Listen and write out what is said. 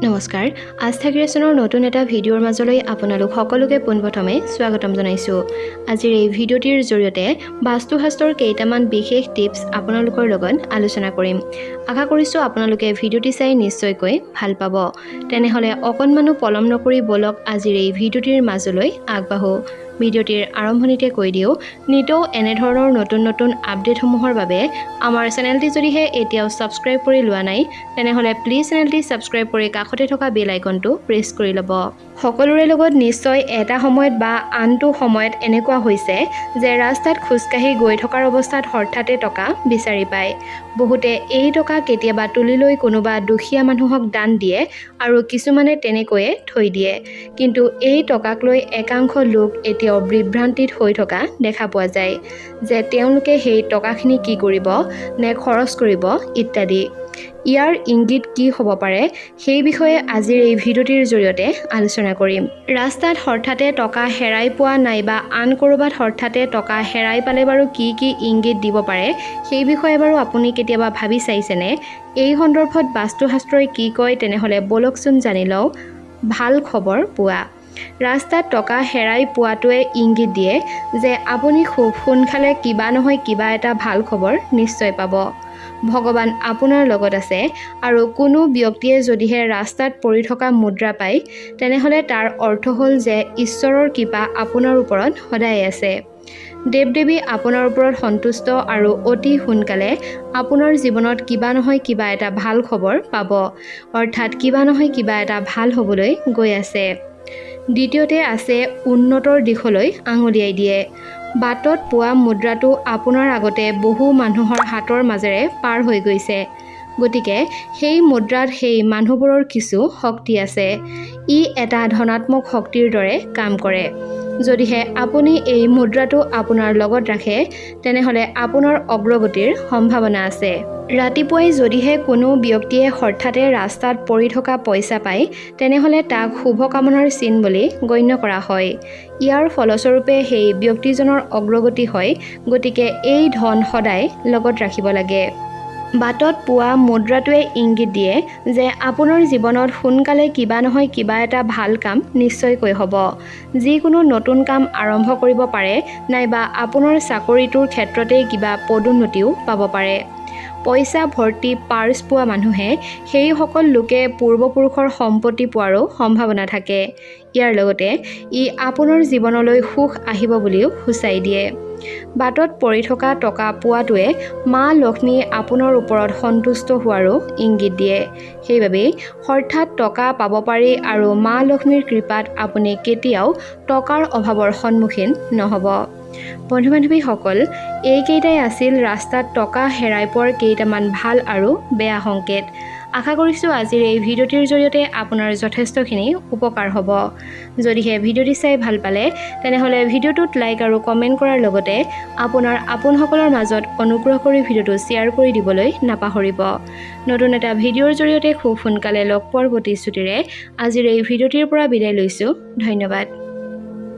নমস্কাৰ আস্থা ক্ৰিয়েশ্যনৰ নতুন এটা ভিডিঅ'ৰ মাজলৈ আপোনালোক সকলোকে পোনপ্ৰথমে স্বাগতম জনাইছোঁ। আজিৰ এই ভিডিঅ'টিৰ জৰিয়তে বাস্তুশাস্ত্ৰৰ কেইটামান বিশেষ টিপছ আপোনালোকৰ লগত আলোচনা কৰিম। আশা কৰিছোঁ আপোনালোকে ভিডিঅ'টি চাই নিশ্চয়কৈ ভাল পাব। তেনেহ'লে অকণমানো পলম নকৰি বলক আজিৰ এই ভিডিঅ'টিৰ মাজলৈ আগবাঢ়ো। ভিডিঅ'টিৰ আৰম্ভণিতে কৈ দিওঁ, নিতৌ এনেধৰণৰ নতুন আপডেটসমূহৰ বাবে আমাৰ চেনেলটি যদিহে এতিয়াও ছাবস্ক্ৰাইব কৰি লোৱা নাই তেনেহ'লে প্লিজ চেনেলটি ছাবস্ক্ৰাইব কৰি কাষতে থকা বেল আইকনটো প্ৰেছ কৰি ল'ব। সকলোৰে লগত নিশ্চয় এটা সময়ত বা আনটো সময়ত এনেকুৱা হৈছে যে ৰাস্তাত খোজকাঢ়ি গৈ থকাৰ অৱস্থাত হঠাতে টকা বিচাৰি পায়। বহুতে এই টকা কেতিয়াবা তুলি লৈ কোনোবা দুখীয়া মানুহক দান দিয়ে আৰু কিছুমানে তেনেকৈয়ে থৈ দিয়ে। কিন্তু এই টকাক লৈ একাংশ লোক এতিয়াও বিভ্ৰান্তিত হৈ থকা দেখা পোৱা যায় যে তেওঁলোকে সেই টকাখিনি কি কৰিব নে খৰচ কৰিব ইত্যাদি। ইয়াৰ ইংগিত কি হ'ব পাৰে সেই বিষয়ে আজিৰ এই ভিডিঅ'টিৰ জৰিয়তে আলোচনা কৰিম। ৰাস্তাত হঠাতে টকা হেৰাই পোৱা নাইবা আন ক'ৰবাত হঠাতে টকা হেৰাই পালে বাৰু কি ইংগিত দিব পাৰে সেই বিষয়ে বাৰু আপুনি কেতিয়াবা ভাবি চাইছেনে? এই সন্দৰ্ভত বাস্তুশাস্ত্ৰই কি কয় তেনেহ'লে বলকচোন জানি লওঁ। ভাল খবৰ পোৱা। ৰাস্তাত টকা হেৰাই পোৱাটোৱে ইংগিত দিয়ে যে আপুনি খুব সোনকালে কিবা নহয় কিবা এটা ভাল খবৰ নিশ্চয় পাব। ভগৱান আপোনাৰ লগত আছে আৰু কোনো ব্যক্তিয়ে যদিহে ৰাস্তাত পৰি থকা মুদ্ৰা পায় তেনেহ'লে তাৰ অৰ্থ হ'ল যে ঈশ্বৰৰ কৃপা আপোনাৰ ওপৰত সদায় আছে। দেৱ-দেৱী আপোনাৰ ওপৰত সন্তুষ্ট আৰু অতি সোনকালে আপোনাৰ জীৱনত কিবা নহয় কিবা এটা ভাল খবৰ পাব। অৰ্থাৎ কিবা নহয় কিবা এটা ভাল হ'বলৈ গৈ আছে। দ্বিতীয়তে আছে উন্নতৰ দিশলৈ আঙুলিয়াই দিয়ে। বাটত পোৱা মুদ্ৰাটো আপোনাৰ আগতে বহু মানুহৰ হাতৰ মাজেৰে পাৰ হৈ গৈছে। গতিকে সেই মুদ্ৰাত সেই মানুহবোৰৰ কিছু শক্তি আছে। ই এটা ধনাত্মক শক্তিৰ দৰে কাম কৰে। যদিহে আপুনি এই মুদ্ৰাটো আপোনাৰ লগত ৰাখে তেনেহ'লে আপোনাৰ অগ্ৰগতিৰ সম্ভাৱনা আছে। ৰাতিপুৱাই যদিহে কোনো ব্যক্তিয়ে হঠাতে ৰাস্তাত পৰি থকা পইচা পায় তেনেহ'লে তাক শুভকামনাৰ চিন বুলি গণ্য কৰা হয়। ইয়াৰ ফলস্বৰূপে সেই ব্যক্তিজনৰ অগ্ৰগতি হয়। গতিকে এই ধন সদায় লগত ৰাখিব লাগে। বাটত পোৱা মুদ্ৰাটোৱে ইংগিত দিয়ে যে আপোনাৰ জীৱনত সোনকালে কিবা নহয় কিবা এটা ভাল কাম নিশ্চয়কৈ হ'ব। যিকোনো নতুন কাম আৰম্ভ কৰিব পাৰে নাইবা আপোনাৰ চাকৰিটোৰ ক্ষেত্ৰতেই কিবা পদোন্নতিও পাব পাৰে। পইচা ভৰ্তি পাৰ্চ পোৱা মানুহে সেইসকল লোকে পূৰ্বপুৰুষৰ সম্পত্তি পোৱাৰো সম্ভাৱনা থাকে। ইয়াৰ লগতে ই আপোনাৰ জীৱনলৈ সুখ আহিব বুলিও সূচাই দিয়ে। বাটত পৰি থকা টকা পোৱাটোৱে মা লক্ষ্মীয়ে আপোনাৰ ওপৰত সন্তুষ্ট হোৱাৰো ইংগিত দিয়ে। সেইবাবেই হঠাৎ টকা পাব পাৰি আৰু মা লক্ষ্মীৰ কৃপাত আপুনি কেতিয়াও টকাৰ অভাৱৰ সন্মুখীন নহ'ব। বন্ধু-বান্ধৱীসকল, এইকেইটাই আছিল ৰাস্তাত টকা হেৰাই পোৱাৰ কেইটামান ভাল আৰু বেয়া সংকেত। আশা কৰিছোঁ আজিৰ এই ভিডিঅ'টিৰ জৰিয়তে আপোনাৰ যথেষ্টখিনি উপকাৰ হ'ব। যদিহে ভিডিঅ'টি চাই ভাল পালে তেনেহ'লে ভিডিঅ'টোত লাইক আৰু কমেণ্ট কৰাৰ লগতে আপোনাৰ আপোনসকলৰ মাজত অনুগ্ৰহ কৰি ভিডিঅ'টো শ্বেয়াৰ কৰি দিবলৈ নাপাহৰিব। নতুন এটা ভিডিঅ'ৰ জৰিয়তে খুব সোনকালে লগ পোৱাৰ প্ৰতিশ্ৰুতিৰে আজিৰ এই ভিডিঅ'টিৰ পৰা বিদায় লৈছোঁ। ধন্যবাদ।